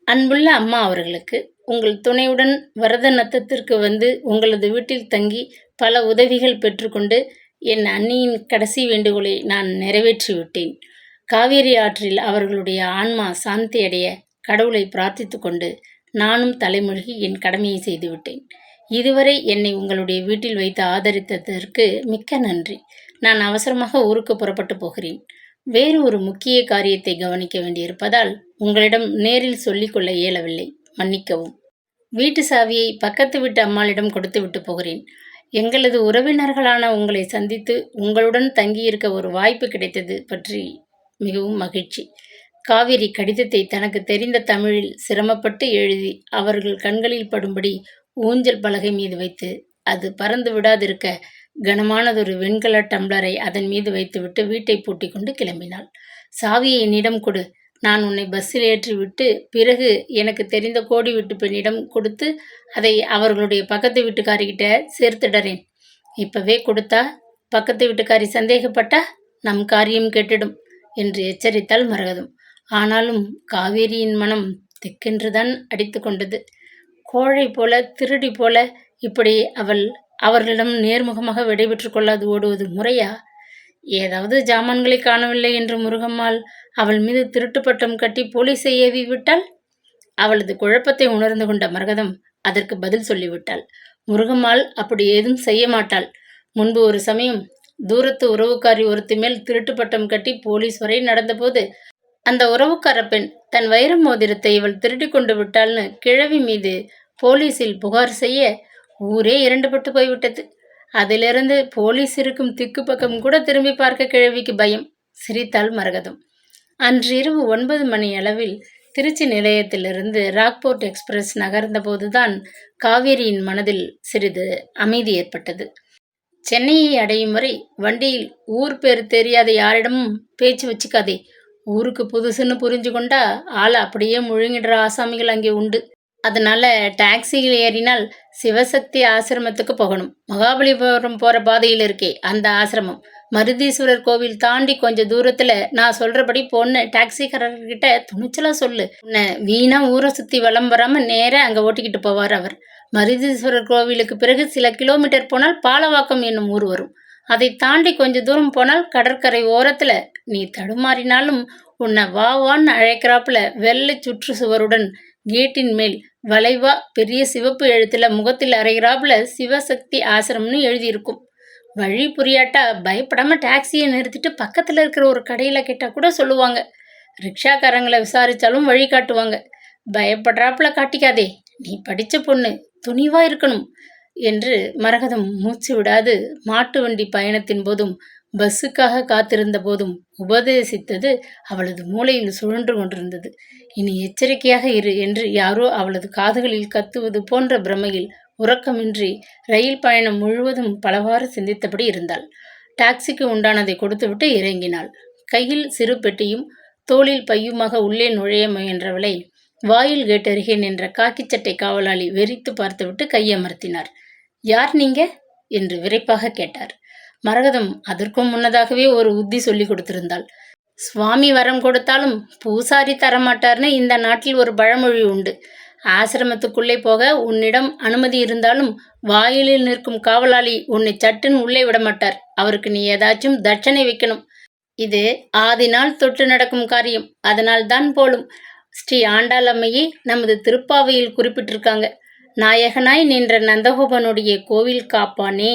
Speaker 1: அன்புள்ள அம்மா அவர்களுக்கு, உங்கள் துணையுடன் வரத நத்தத்திற்கு வந்து உங்களது வீட்டில் தங்கி பல உதவிகள் பெற்றுக்கொண்டு என் அண்ணியின் கடைசி வேண்டுகோளை நான் நிறைவேற்றிவிட்டேன். காவேரி ஆற்றில் அவர்களுடைய ஆன்மா சாந்தி அடைய கடவுளை பிரார்த்தித்து கொண்டு நானும் தலைமொழி என் கடமையை செய்துவிட்டேன். இதுவரை என்னை உங்களுடைய வீட்டில் வைத்து ஆதரித்ததற்கு மிக்க நன்றி. நான் அவசரமாக ஊருக்கு புறப்பட்டு போகிறேன். வேறு ஒரு முக்கிய காரியத்தை கவனிக்க வேண்டியிருப்பதால் உங்களிடம் நேரில் சொல்லிக்கொள்ள இயலவில்லை, மன்னிக்கவும். வீட்டு சாவியை பக்கத்து வீட்டு அம்மாளிடம் கொடுத்து விட்டு போகிறேன். எங்களது உறவினர்களான உங்களை சந்தித்து உங்களுடன் தங்கியிருக்க ஒரு வாய்ப்பு கிடைத்தது பற்றி மிகவும் மகிழ்ச்சி. காவேரி கடிதத்தை தனக்கு தெரிந்த தமிழில் சிரமப்பட்டு எழுதி அவர்கள் கண்களில் படும்படி ஊஞ்சல் பலகை மீது வைத்து அது பறந்து விடாதிருக்க கனமானதொரு வெண்கல டம்ளரை அதன் மீது வைத்துவிட்டு வீட்டை பூட்டி கொண்டு கிளம்பினாள். சாவியை என்னிடம் கொடு. நான் உன்னை பஸ்ஸில் ஏற்றி விட்டு பிறகு எனக்கு தெரிந்த கோடி வீட்டு பெண்ணிடம் கொடுத்து அதை அவர்களுடைய பக்கத்து வீட்டுக்காரிகிட்ட சேர்த்துடறேன். இப்பவே கொடுத்தா பக்கத்து வீட்டுக்காரி சந்தேகப்பட்டா நம் காரியம் கெட்டிடும் என்று எச்சரித்தாள் மரகதம். ஆனாலும் காவேரியின் மனம் திக்கென்றுதான் அடித்து கொண்டது. கோழை போல, திருடி போல இப்படி அவர்களிடம் நேர்முகமாக விடைபெற்று கொள்ளாது ஓடுவது முறையா? ஏதாவது ஜாமான்களை காணவில்லை என்று முருகம்மாள் அவள் மீது திருட்டு பட்டம் கட்டி போலீஸை ஏவி விட்டாள். அவளது குழப்பத்தை உணர்ந்து கொண்ட மரகதம் அதற்கு பதில் சொல்லிவிட்டாள். முருகம்மாள் அப்படி ஏதும் செய்ய மாட்டாள். முன்பு ஒரு சமயம் தூரத்து உறவுக்காரி ஒருத்தி மேல் திருட்டு பட்டம் கட்டி போலீஸ் வரை நடந்தபோது அந்த உறவுக்கார பெண் தன் வைர மோதிரத்தை இவள் திருடி கொண்டு விட்டாள்னு கிழவி மீது போலீஸில் புகார் செய்ய ஊரே இரண்டுபட்டு போய்விட்டது. அதிலிருந்து போலீஸ் இருக்கும் திக்கு பக்கம் கூட திரும்பி பார்க்க கிழவிக்கு பயம். சிரித்தாள் மரகதம். அன்றிரவு 9 மணி அளவில் திருச்சி நிலையத்திலிருந்து ராக்போர்ட் எக்ஸ்பிரஸ் நகர்ந்தபோதுதான் காவேரியின் மனதில் சிறிது அமைதி ஏற்பட்டது. சென்னையை அடையும் வரை வண்டியில் ஊர் பேர் தெரியாத யாரிடமும் பேச்சு வச்சுக்காதே. ஊருக்கு புதுசுன்னு புரிஞ்சு கொண்டா ஆளை அப்படியே முழுங்கிடுற ஆசாமிகள் அங்கே உண்டு. அதனால டாக்ஸியில் ஏறினால் சிவசக்தி ஆசிரமத்துக்கு போகணும். மகாபலிபுரம் போற பாதையில் இருக்கே அந்த ஆசிரமம். மருதீஸ்வரர் கோவில் தாண்டி கொஞ்சம் தூரத்துல நான் சொல்றபடி பொண்ணு டாக்ஸிக்காரர்கிட்ட துணிச்சலா சொல்லு. உன்னை வீணா ஊரை சுத்தி வலம் வராம நேரா அங்க ஓட்டிக்கிட்டு போவார் அவர். மருதீஸ்வரர் கோவிலுக்கு பிறகு சில கிலோமீட்டர் போனால் பாலவாக்கம் என்னும் ஊர் வரும். அதை தாண்டி கொஞ்ச தூரம் போனால் கடற்கரை ஓரத்துல நீ தடுமாறினாலும் உன்னை வா வான்னு அழைக்கிறாப்புல வெள்ளை சுற்று சுவருடன் கேட்டின் மேல் வளைவா பெரிய சிவப்பு எழுத்துல முகத்தில் அறைகிறாப்புல சிவசக்தி ஆசிரமம்னு எழுதியிருக்கும். வழி புரியாட்டா பயப்படாம டாக்ஸியை நிறுத்திட்டு பக்கத்துல இருக்கிற ஒரு கடையில கேட்டா கூட சொல்லுவாங்க. ரிக்ஷாக்காரங்களை விசாரிச்சாலும் வழி காட்டுவாங்க. பயப்படுறாப்புல காட்டிக்காதே. நீ படிச்ச பொண்ணு, துணிவா இருக்கணும் என்று மரகதம் மூச்சு விடாது மாட்டு வண்டி பயணத்தின் போதும் பஸ்ஸுக்காக காத்திருந்த போதும் உபதேசித்தது அவளது மூளையில் சுழன்று கொண்டிருந்தது. இனி எச்சரிக்கையாக இரு என்று யாரோ அவளது காதுகளில் கத்துவது போன்ற பிரமையில் உறக்கமின்றி ரயில் பயணம் முழுவதும் பலவாறு சிந்தித்தபடி இருந்தாள். டாக்ஸிக்கு உண்டானதை கொடுத்துவிட்டு இறங்கினாள். கையில் சிறு பெட்டியும் தோளில் பையுமாக உள்ளே நுழைய முயன்றவளை வாயில் கேட் அருகே நின்ற காக்கிச்சட்டை காவலாளி வெறித்து பார்த்துவிட்டு கையமர்த்தினார். யார் நீங்க என்று விரைப்பாக கேட்டார். மரகதம் அதற்கும் முன்னதாகவே ஒரு உத்தி சொல்லி கொடுத்திருந்தாள். சுவாமி வரம் கொடுத்தாலும் பூசாரி தரமாட்டார்னு இந்த நாட்டில் ஒரு பழமொழி உண்டு. ஆசிரமத்துக்குள்ளே போக உன்னிடம் அனுமதி இருந்தாலும் வாயிலில் நிற்கும் காவலாளி உன்னை சட்டுன்னு உள்ளே விடமாட்டார். அவருக்கு நீ ஏதாச்சும் தட்சணை வைக்கணும். இது ஆதி நாள் தொட்டு நடக்கும் காரியம். அதனால் தான் போலும் ஸ்ரீ ஆண்டாள் அம்மையே நமது திருப்பாவையில் குறிப்பிட்டிருக்காங்க. நாயகனாய் நின்ற நந்தகோபனுடைய கோவில் காப்பானே,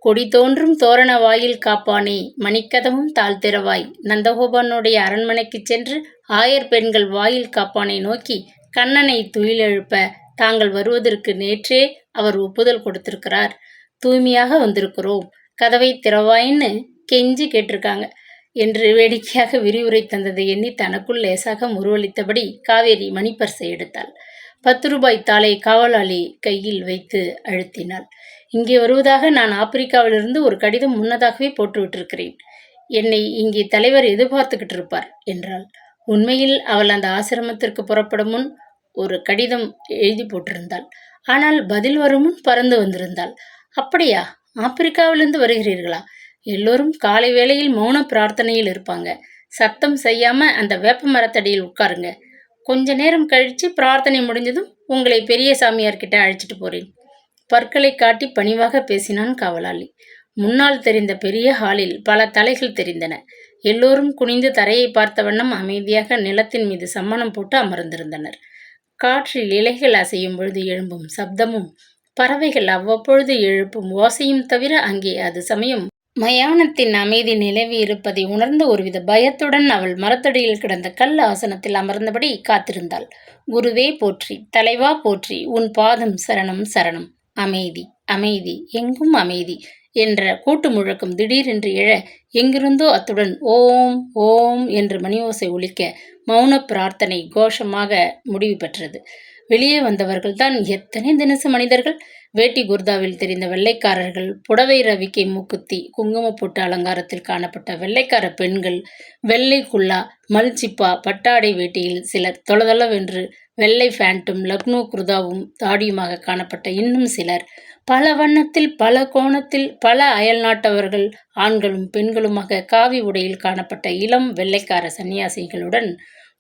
Speaker 1: கொடி தோன்றும் தோரண வாயில் காப்பானே, மணிக்கதவும் தாழ்த்திரவாய். நந்தகோபனுடைய அரண்மனைக்குச் சென்று ஆயர் பெண்கள் வாயில் காப்பானை நோக்கி கண்ணனை துயிலெழுப்ப தாங்கள் வருவதற்கு நேற்றே அவர் ஒப்புதல் கொடுத்திருக்கிறார். தூய்மையாக வந்திருக்கிறோம், கதவை திறவாயின்னு கெஞ்சி கேட்டிருக்காங்க என்று வேடிக்கையாக விரிவுரை தந்ததை எண்ணி தனக்குள் லேசாக முருவளித்தபடி காவேரி மணிப்பர்சை எடுத்தாள். 10 ரூபாய் தாளை காவலாளி கையில் வைத்து அழுத்தினாள். இங்கே வருவதாக நான் ஆப்பிரிக்காவிலிருந்து ஒரு கடிதம் முன்னதாகவே போட்டு விட்டிருக்கிறேன். என்னை இங்கே தலைவர் எதிர்பார்த்துக்கிட்டு இருப்பார் என்றாள். உண்மையில் அவள் அந்த ஆசிரமத்திற்கு புறப்படும் முன் ஒரு கடிதம் எழுதி போட்டிருந்தாள். ஆனால் பதில் வரும் முன் பறந்து வந்திருந்தாள். அப்படியா, ஆப்பிரிக்காவிலிருந்து வருகிறீர்களா? எல்லோரும் காலை வேளையில் மௌன பிரார்த்தனையில் இருப்பாங்க. சத்தம் செய்யாம அந்த வேப்ப மரத்தடியில் உட்காருங்க. கொஞ்ச நேரம் கழிச்சு பிரார்த்தனை முடிஞ்சதும் உங்களை பெரிய சாமியார்கிட்ட அழைச்சிட்டு போறேன். பற்களை காட்டி பணிவாக பேசினான் காவலாளி. முன்னால் தெரிந்த பெரிய ஹாலில் பல தலைகள் தெரிந்தன. எல்லோரும் குனிந்து தரையை பார்த்த வண்ணம் அமைதியாக நிலத்தின் மீது சம்மணம் போட்டு அமர்ந்திருந்தனர். காற்றில் இலைகள் அசையும் பொழுது எழும்பும் சப்தமும் பறவைகள் அவ்வப்பொழுது எழுப்பும் ஓசையும் தவிர அங்கே அது சமயம் மயானத்தின் அமைதி நிலவி இருப்பதை உணர்ந்த ஒருவித பயத்துடன் அவள் மரத்தடியில் கிடந்த கல் ஆசனத்தில் அமர்ந்தபடி காத்திருந்தாள். குருவே போற்றி, தலைவா போற்றி, உன் பாதம் சரணம் சரணம். அமைதி, அமைதி, எங்கும் அமைதி என்ற கூட்டு முழக்கம் திடீரென்று எழ எங்கிருந்தோ அத்துடன் ஓம் ஓம் என்று மணி ஓசை ஒலிக்க மௌன பிரார்த்தனை கோஷமாக முடிவு பெற்றது. வெளியே வந்தவர்கள்தான் எத்தனை தினசு மனிதர்கள்! வேட்டி குர்தாவில் தெரிந்த வெள்ளைக்காரர்கள், புடவை ரவிக்கை மூக்குத்தி, குங்குமப்பொட்டு அலங்காரத்தில் காணப்பட்ட வெள்ளைக்கார பெண்கள், வெள்ளை குல்லா, மல்சிப்பா, பட்டாடை வேட்டியில் சிலர், தொளதொளவென்று வெள்ளை ஃபேண்ட்டும் லக்னோ குர்தாவும் தாடியுமாக காணப்பட்ட இன்னும் சிலர், பல வண்ணத்தில் பல கோணத்தில் பல அயல் நாட்டவர்கள், ஆண்களும் பெண்களுமாக காவி உடையில் காணப்பட்ட இளம் வெள்ளைக்கார சன்னியாசிகளுடன்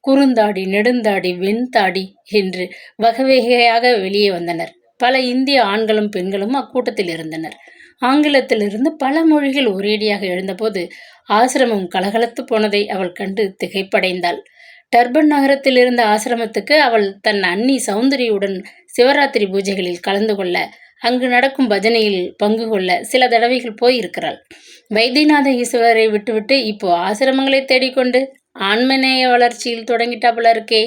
Speaker 1: குறுந்தாடி, நெடுந்தாடி, வெண்தாடி என்று வகைவகையாக வெளியே வந்தனர். பல இந்திய ஆண்களும் பெண்களும் அக்கூட்டத்தில் இருந்தனர். ஆங்கிலத்திலிருந்து பல மொழிகள் ஒரேடியாக எழுந்தபோது ஆசிரமம் கலகலத்து போனதை அவள் கண்டு திகைப்படைந்தாள். டர்பன் நகரத்தில் இருந்த ஆசிரமத்துக்கு அவள் தன் அண்ணி சௌந்தரியுடன் சிவராத்திரி பூஜைகளில் கலந்து கொள்ள, அங்கு நடக்கும் பஜனையில் பங்கு கொள்ள சில தடவைகள் போயிருக்கிறாள். வைத்தியநாத ஈஸ்வரரை விட்டுவிட்டு இப்போ ஆசிரமங்களை தேடிக்கொண்டு ஆண்மநேய வளர்ச்சியில் தொடங்கிட்டாப்புல இருக்கே.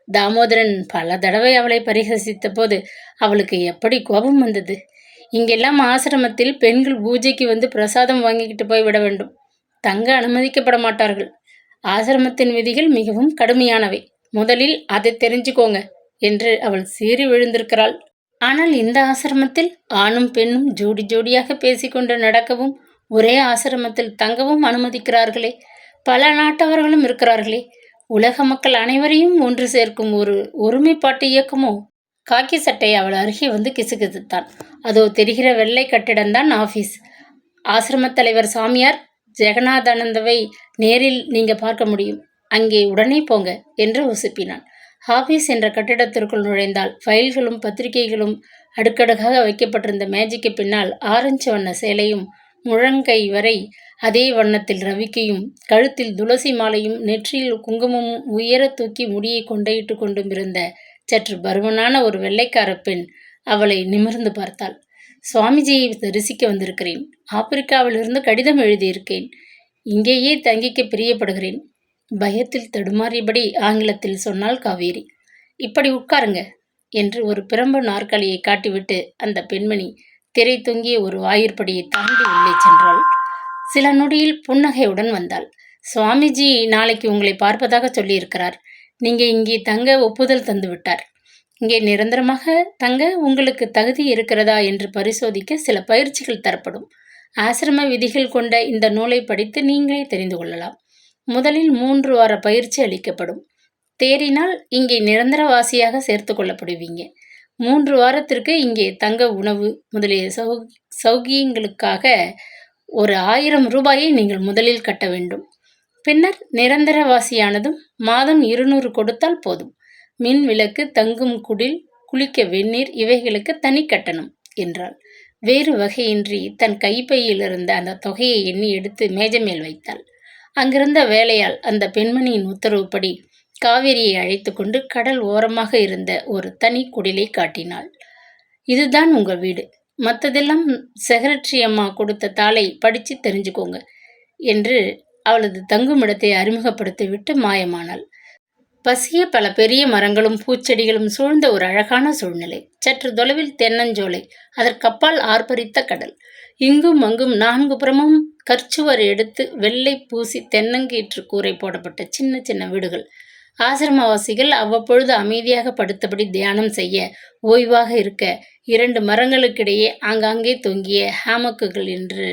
Speaker 1: தாமோதரன் பல தடவை அவளை பரிகசித்த போது அவளுக்கு எப்படி கோபம் வந்தது! இங்கெல்லாம் ஆசிரமத்தில் பெண்கள் பூஜைக்கு வந்து பிரசாதம் வாங்கிக்கிட்டு போய் விட வேண்டும். தங்க அனுமதிக்கப்பட மாட்டார்கள். ஆசிரமத்தின் விதிகள் மிகவும் கடுமையானவை. முதலில் அதை தெரிஞ்சுக்கோங்க என்று அவள் சீறி விழுந்திருக்கிறாள். ஆனால் இந்த ஆசிரமத்தில் ஆணும் பெண்ணும் ஜோடி ஜோடியாக பேசிக்கொண்டு நடக்கவும் ஒரே ஆசிரமத்தில் தங்கவும் அனுமதிக்கிறார்களே. பல நாட்டவர்களும் இருக்கிறார்களே. உலக மக்கள் அனைவரையும் ஒன்று சேர்க்கும் ஒரு ஒருமைப்பாட்டு இயக்கமோ. காக்கி சட்டை அவள் அருகே வந்து கிசுகிசுத்தான். அதோ தெரிகிற வெள்ளை கட்டிடம்தான் ஆபீஸ். ஆசிரமத் தலைவர் சாமியார் ஜெகநாதானந்தவை நேரில் நீங்க பார்க்க முடியும். அங்கே உடனே போங்க என்று உசுப்பினான். ஆபீஸ் என்ற கட்டிடத்திற்குள் நுழைந்தால் ஃபைல்களும் பத்திரிகைகளும் அடுக்கடுக்காக வைக்கப்பட்டிருந்த மேஜைக்கு பின்னால் ஆரஞ்சு வண்ண சேலையும் முழங்கை வரை அதே வண்ணத்தில் ரவிக்கையும் கழுத்தில் துளசி மாலையும் நெற்றியில் குங்குமமும் உயர தூக்கி முடியை கொண்டையிட்டு கொண்டும் இருந்த சற்று பருமனான ஒரு வெள்ளைக்கார பெண் அவளை நிமிர்ந்து பார்த்தாள். சுவாமிஜியை தரிசிக்க வந்திருக்கிறேன். ஆப்பிரிக்காவிலிருந்து கடிதம் எழுதியிருக்கேன். இங்கேயே தங்கிக்க பிரியப்படுகிறேன். பயத்தில் தடுமாறியபடி ஆங்கிலத்தில் சொன்னாள் காவேரி. இப்படி உட்காருங்க என்று ஒரு பிரம்பு நாற்காலியை காட்டிவிட்டு அந்த பெண்மணி திரை தொங்கிய ஒரு வாயிற்படியை தாண்டி உள்ளே சென்றாள். சில நொடியில் புன்னகையுடன் வந்தாள். சுவாமிஜி நாளைக்கு உங்களை பார்ப்பதாக சொல்லியிருக்கிறார். நீங்க இங்கே தங்க ஒப்புதல் தந்து விட்டார். இங்கே நிரந்தரமாக தங்க உங்களுக்கு தகுதி இருக்கிறதா என்று பரிசோதிக்க சில பயிற்சிகள் தரப்படும். ஆசிரம விதிகள் கொண்ட இந்த நூலை படித்து நீங்களே தெரிந்து கொள்ளலாம். முதலில் 3 வார பயிற்சி அளிக்கப்படும். தேறினால் இங்கே நிரந்தரவாசியாக சேர்த்து கொள்ளப்படுவீங்க. 3 வாரத்திற்கு இங்கே தங்க உணவு முதலிய சௌகியங்களுக்காக ஒரு 1000 ரூபாயை நீங்கள் முதலில் கட்ட வேண்டும். பின்னர் நிரந்தரவாசியானதும் மாதம் 200 கொடுத்தால் போதும். மின் விளக்கு, தங்கும் குடில், குளிக்க வெந்நீர் இவைகளுக்கு தனி கட்டணம் என்றாள். வேறு வகையின்றி தன் கைப்பையில் இருந்த அந்த தொகையை எண்ணி எடுத்து மேஜை மேல் வைத்தாள். அங்கிருந்த வேலையால் அந்த பெண்மணியின் உத்தரவுப்படி காவேரியை அழைத்து கொண்டு கடல் ஓரமாக இருந்த ஒரு தனி குடிலை காட்டினாள். இதுதான் உங்க வீடு. மற்றதெல்லாம் செக்ரட்டரி அம்மா கொடுத்த தாளை படித்து தெரிஞ்சுக்கோங்க என்று அவளது தங்குமிடத்தை அறிமுகப்படுத்திவிட்டு மாயமானாள். பசிய பல பெரிய மரங்களும் பூச்செடிகளும் சூழ்ந்த ஒரு அழகான சூழ்நிலை. சற்று தொலைவில் தென்னஞ்சோலை, அதற்கப்பால் ஆர்ப்பரித்த கடல். இங்கும் அங்கும் 4 புறமும் கற்சுவர் எடுத்து வெள்ளை பூசி தென்னங்கீற்று கூரை போடப்பட்ட சின்ன சின்ன வீடுகள். ஆசிரமவாசிகள் அவ்வப்பொழுது அமைதியாக படுத்தபடி தியானம் செய்ய ஓய்வாக இருக்க 2 மரங்களுக்கிடையே ஆங்காங்கே தொங்கிய ஹேமக்குகள் என்று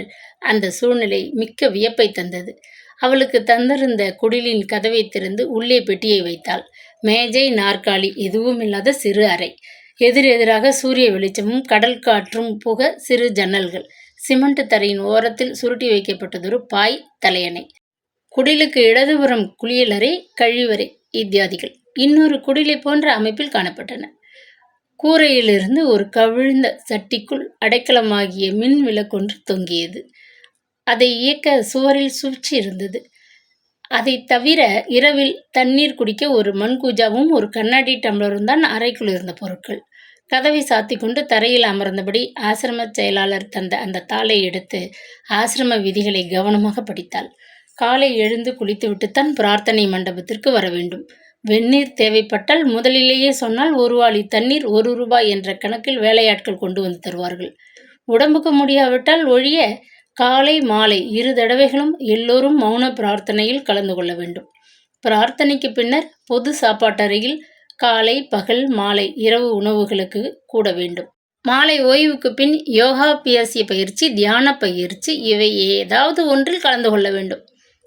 Speaker 1: அந்த சூழ்நிலை மிக்க வியப்பை தந்தது. அவளுக்கு தந்திருந்த குடிலின் கதவை திறந்து உள்ளே பெட்டியை வைத்தாள். மேஜை, நாற்காலி எதுவும் இல்லாத சிறு அறை. எதிரெதிராக சூரிய வெளிச்சமும் கடல் காற்றும் புக சிறு ஜன்னல்கள். சிமெண்ட் தரையின் ஓரத்தில் சுருட்டி வைக்கப்பட்டதொரு பாய், தலையணை. குடிலுக்கு இடதுபுறம் குளியலறை, கழிவறை இத்தியாதிகள் இன்னொரு குடிலை போன்ற அமைப்பில் காணப்பட்டன. கூரையிலிருந்து ஒரு கவிழ்ந்த சட்டிக்குள் அடைக்கலமாகிய மின் விளக்கொன்று தொங்கியது. அதை இயக்க சுவரில் சுவிட்ச் இருந்தது. அதை தவிர இரவில் தண்ணீர் குடிக்க ஒரு மண்கூஜாவும் ஒரு கண்ணாடி டம்ளரும் தான் அறைக்குள் இருந்த பொருட்கள். கதவை சாத்தி கொண்டு தரையில் அமர்ந்தபடி ஆசிரம செயலாளர் தந்த அந்த தாளை எடுத்து ஆசிரம விதிகளை கவனமாக படித்தாள். காலை எழுந்து குளித்துவிட்டுத்தான் பிரார்த்தனை மண்டபத்திற்கு வர வேண்டும். வெந்நீர் தேவைப்பட்டால் முதலிலேயே சொன்னால் 1 வாளி தண்ணீர் 1 ரூபாய் என்ற கணக்கில் வேலையாட்கள் கொண்டு வந்து தருவார்கள். உடம்புக்கு முடியாவிட்டால் ஒழிய காலை மாலை 2 தடவைகளும் எல்லோரும் மௌன பிரார்த்தனையில் கலந்து கொள்ள வேண்டும். பிரார்த்தனைக்கு பின்னர் பொது சாப்பாட்டறையில் காலை, பகல், மாலை, இரவு உணவுகளுக்கு கூட வேண்டும். மாலை ஓய்வுக்கு பின் யோகாபியாசிய பயிற்சி, தியான பயிற்சி இவை ஏதாவது ஒன்றில் கலந்து கொள்ள வேண்டும்.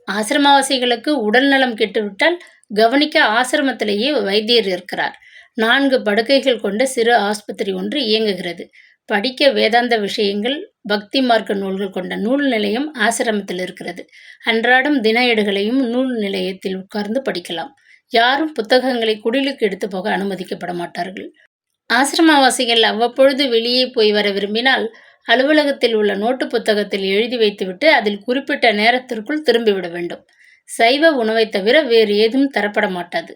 Speaker 1: ஆசிரமவாசிகளுக்கு உடல் நலம் கெட்டுவிட்டால் கவனிக்க ஆசிரமத்திலேயே வைத்தியர் இருக்கிறார். 4 படுக்கைகள் கொண்ட சிறு ஆஸ்பத்திரி ஒன்று இயங்குகிறது. படிக்க வேதாந்த விஷயங்கள், பக்தி மார்க்க நூல்கள் கொண்ட நூல் நிலையம் ஆசிரமத்தில் இருக்கிறது. அன்றாடம் தின ஏடுகளையும் நூல் நிலையத்தில் உட்கார்ந்து படிக்கலாம். யாரும் புத்தகங்களை குடிலுக்கு எடுத்து போக அனுமதிக்கப்பட மாட்டார்கள். ஆசிரமவாசிகள் அவ்வப்பொழுது வெளியே போய் வர விரும்பினால் அலுவலகத்தில் உள்ள நோட்டு புத்தகத்தில் எழுதி வைத்துவிட்டு அதில் குறிப்பிட்ட நேரத்திற்குள் திரும்பிவிட வேண்டும். சைவ உணவை தவிர வேறு ஏதும் தரப்பட மாட்டாது.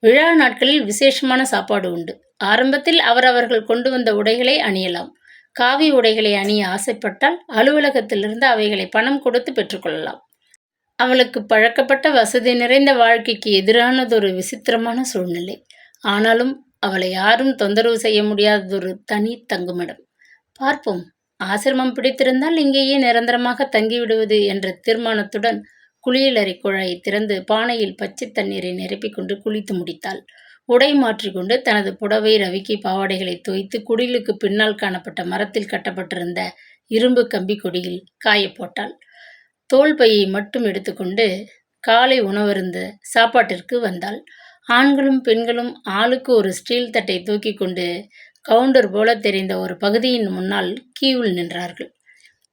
Speaker 1: விழா நாட்களில் விசேஷமான சாப்பாடு உண்டு. ஆரம்பத்தில் அவரவர்கள் கொண்டு வந்த உடைகளை அணியலாம். காவி உடைகளை அணிய ஆசைப்பட்டால் அலுவலகத்திலிருந்து அவைகளை பணம் கொடுத்து பெற்றுக்கொள்ளலாம். அவளுக்கு பழக்கப்பட்ட வசதி நிறைந்த வாழ்க்கைக்கு எதிரானதொரு விசித்திரமான சூழ்நிலை. ஆனாலும் அவளை யாரும் தொந்தரவு செய்ய முடியாததொரு தனி தங்குமிடம். பார்ப்போம் ஆசிரமம் பிடித்திருந்தால் இங்கேயே நிரந்தரமாக தங்கிவிடுவது என்ற தீர்மானத்துடன் குளியலறை குழாயை திறந்து பானையில் பச்சை தண்ணீரை நிரப்பிக் கொண்டு குளித்து முடித்தாள். உடை மாற்றிக்கொண்டு தனது புடவை ரவிக்கை பாவாடைகளை தோய்த்து குடிலுக்கு பின்னால் காணப்பட்ட மரத்தில் கட்டப்பட்டிருந்த இரும்பு கம்பி கொடியில் காய போட்டாள். தோல் பையை மட்டும் எடுத்துக்கொண்டு காலை உணவருந்த சாப்பாட்டிற்கு வந்தாள். ஆண்களும் பெண்களும் ஆளுக்கு ஒரு ஸ்டீல் தட்டை தூக்கி கொண்டு கவுண்டர் போல தெரிந்த ஒரு பகுதியின் முன்னால் கியூவில் நின்றார்கள்.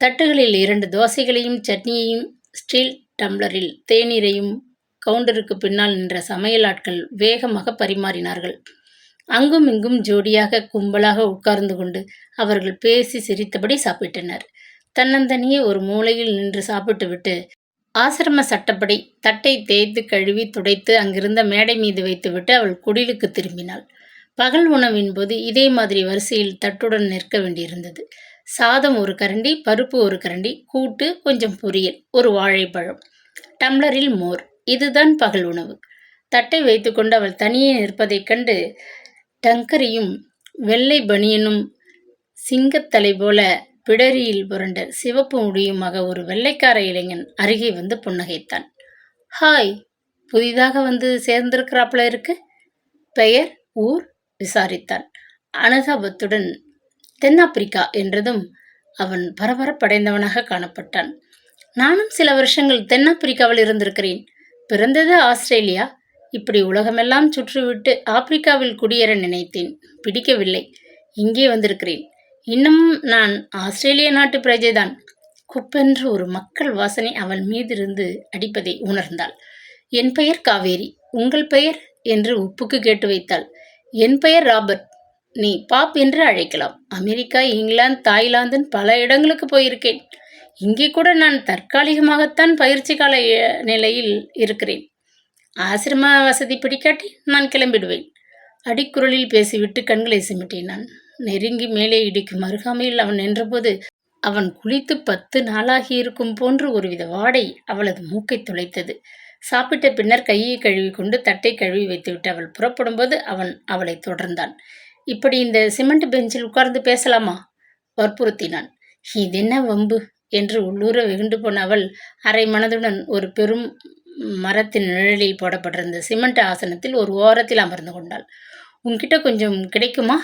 Speaker 1: தட்டுகளில் 2 தோசைகளையும் சட்னியையும் ஸ்டீல் டம்ளரில் தேநீரையும் கவுண்டருக்கு பின்னால் நின்ற சமையல் ஆட்கள் வேகமாக பரிமாறினார்கள். அங்கும் இங்கும் ஜோடியாக கும்பலாக உட்கார்ந்து கொண்டு அவர்கள் பேசி சிரித்தபடி சாப்பிட்டனர். தன்னந்தனியே ஒரு மூலையில் நின்று சாப்பிட்டுவிட்டு ஆசிரம சட்டப்படி தட்டை தேய்த்து கழுவி துடைத்து அங்கிருந்த மேடை மீது வைத்துவிட்டு அவள் குடிலுக்கு திரும்பினாள். பகல் உணவின் போது இதே மாதிரி வரிசையில் தட்டுடன் நிற்க வேண்டியிருந்தது. சாதம் ஒரு கரண்டி, பருப்பு ஒரு கரண்டி, கூட்டு, கொஞ்சம் பொரியல், ஒரு வாழைப்பழம், டம்ளரில் மோர். இதுதான் பகல் உணவு. தட்டை வைத்துக்கொண்டு அவள் தனியே நிற்பதைக் கண்டு டங்கரியும் வெள்ளை பனியனும் சிங்கத்தலை போல பிடரியில் புரண்ட சிவப்பு முடியுமாக ஒரு வெள்ளைக்கார இளைஞன் அருகே வந்து புன்னகைத்தான். ஹாய், புதிதாக வந்து சேர்ந்திருக்கிறாப்புல இருக்கு. பெயர், ஊர் விசாரித்தான் அனுதாபத்துடன். தென்னாப்பிரிக்கா என்றதும் அவன் பரபரப்படைந்தவனாக காணப்பட்டான். நானும் சில வருஷங்கள் தென்னாப்பிரிக்காவில் இருந்திருக்கிறேன். பிறந்தது ஆஸ்திரேலியா. இப்படி உலகமெல்லாம் சுற்றிவிட்டு ஆப்பிரிக்காவில் குடியேற நினைத்தேன். பிடிக்கவில்லை. இங்கே வந்திருக்கிறேன். இன்னமும் நான் ஆஸ்திரேலிய நாட்டு பிரஜைதான். குப்பென்று ஒரு மக்கள் வாசனை அவள் மீதிருந்து அடிப்பதை உணர்ந்தாள். என் பெயர் காவேரி. உங்கள் பெயர் என்று உப்புக்கு கேட்டு வைத்தாள். என் பெயர் ராபர்ட். நீ பாப் என்று அழைக்கலாம். அமெரிக்கா, இங்கிலாந்து, தாய்லாந்துன்னு பல இடங்களுக்கு போயிருக்கேன். இங்கே கூட நான் தற்காலிகமாகத்தான் பயிற்சி கால நிலையில் இருக்கிறேன். ஆசிரம வசதி பிடிக்காட்டி நான் கிளம்பிடுவேன். அடிக்குரலில் பேசிவிட்டு கண்களை சிமிட்டினான். நெருங்கி மேலே இடிக்கும் அருகாமையில் அவன் நின்றபோது அவன் குளித்து 10 நாளாகி இருக்கும் போன்று ஒருவித வாடை அவளது மூக்கை துளைத்தது. சாப்பிட்ட பின்னர் கையை கழுவி கொண்டு தட்டை கழுவி வைத்துவிட்டு அவள் புறப்படும்போது அவன் அவளை தொடர்ந்தான். இப்படி இந்த சிமெண்ட் பெஞ்சில் உட்கார்ந்து பேசலாமா? வற்புறுத்தினான். இதென்ன வம்பு என்று உள்ளூர வெகுண்டு போன அவள் அரை மனதுடன் ஒரு பெரும் மரத்தின் நிழலில் போடப்பட்டிருந்த சிமெண்ட் ஆசனத்தில் ஒரு ஓரத்தில் அமர்ந்து கொண்டாள். உன்கிட்ட கொஞ்சம் கிடைக்குமா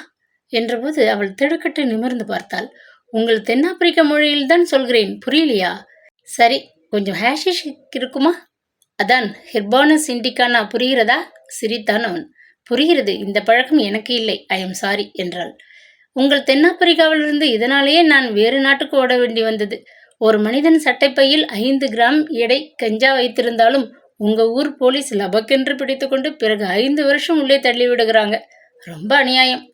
Speaker 1: என்றபோது அவள் திடுக்கிட்டு நிமிர்ந்து பார்த்தாள். உங்கள் தென்னாப்பிரிக்க மொழியில்தான் சொல்கிறேன், புரியலையா? சரி, கொஞ்சம் ஹேஷிஷ் இருக்குமா? அதான் ஹெர்பானஸ் இண்டிகானா, புரிகிறதா? சிரித்தான் அவன். புரிகிறது. இந்த பழக்கம் எனக்கு இல்லை. ஐ எம் சாரி என்றாள். உங்கள் தென்னாப்பிரிக்காவிலிருந்து இதனாலேயே நான் வேறு நாட்டுக்கு ஓட வேண்டி வந்தது. ஒரு மனிதன் சட்டைப்பையில் 5 கிராம் எடை கஞ்சா வைத்திருந்தாலும் உங்க ஊர் போலீஸ் லபக்கென்று பிடித்து கொண்டு பிறகு 5 வருஷம் உள்ளே தள்ளி விடுகிறாங்க. ரொம்ப அநியாயம்.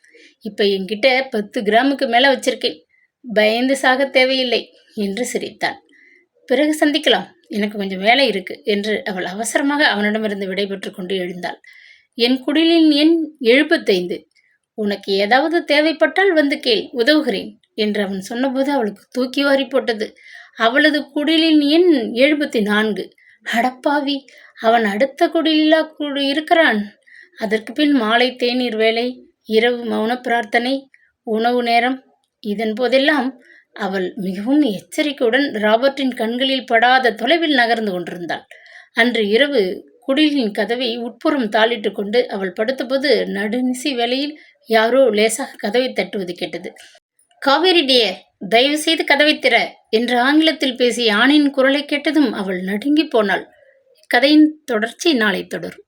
Speaker 1: இப்ப என்கிட்ட 10 கிராமுக்கு மேல வச்சிருக்கேன். பயந்து சாக தேவையில்லை என்று சிரித்தான். பிறகு சந்திக்கலாம், எனக்கு கொஞ்சம் வேலை இருக்கு என்று அவள் அவசரமாக அவனிடமிருந்து விடைபெற்று கொண்டு எழுந்தாள். என் குடிலின் எண் 75. உனக்கு ஏதாவது தேவைப்பட்டால் வந்து கேள், உதவுகிறேன் என்று அவன் சொன்னபோது அவளுக்கு தூக்கி வாரி போட்டது. அவளது குடிலின் எண் 74. அடப்பாவி, அவன் அடுத்த குடிலா இருக்கிறான். அதற்கு பின் மாலை தேநீர் வேலை, இரவு மௌன பிரார்த்தனை, உணவு நேரம். இதன் போதெல்லாம் அவள் மிகவும் எச்சரிக்கையுடன் ராபர்ட்டின் கண்களில் படாத தொலைவில் நகர்ந்து கொண்டிருந்தாள். அன்று இரவு குடிலின் கதவை உட்புறம் தாளிட்டு கொண்டு அவள் படுத்தபோது நடுநிசி வேளையில் யாரோ லேசாக கதவை தட்டுவது கேட்டது. காவேரி டியர், தயவு செய்து கதவை திற என்று ஆங்கிலத்தில் பேசிய ஆணின் குரலை கேட்டதும் அவள் நடுங்கி போனாள். கதையின் தொடர்ச்சி நாளை தொடரும்.